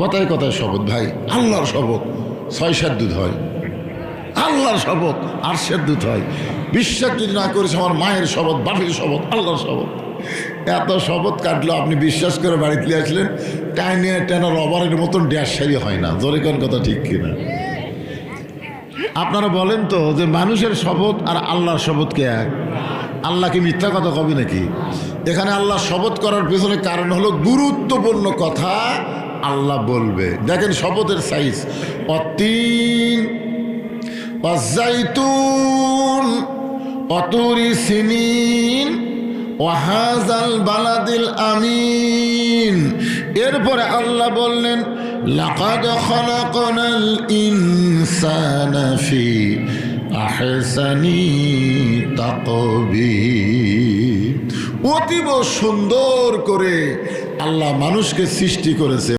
কথায় কথায় শপথ ভাই, আল্লাহর শপথ 6 দুধ হয়, আল্লাহর শপথ 8 দুধ হয়। বিশ্বাস যদি না করেছে আমার মায়ের শপথ, বাপের শপথ, আল্লাহর শপথ। এত শপথ কাটলো, আপনি বিশ্বাস করে বাড়িতে নিয়ে আসলেন, টাইনে টানা রবারের মতন ড্যাশ সারি হয় না। জোরে কোন কথা ঠিক কিনা? আপনারা বলেন তো যে মানুষের শপথ আর আল্লাহর শপথকে এক? আল্লাহ কি মিথ্যা কথা কবে নাকি? এখানে আল্লাহ শপথ করার পেছনে কারণ হলো গুরুত্বপূর্ণ কথা আল্লাহ বলবে। দেখেন শপথের সাইজ, অতীন অজাইতুন অতুরি সিনিন ওয়াহাজাল বালাদিল আমিন। এরপরে আল্লাহ বললেন লাকাদ খালাকনাল ইনসানা ফি আহসানি তাকবীর। অতীব সুন্দর করে আল্লাহ মানুষকে সৃষ্টি করেছে।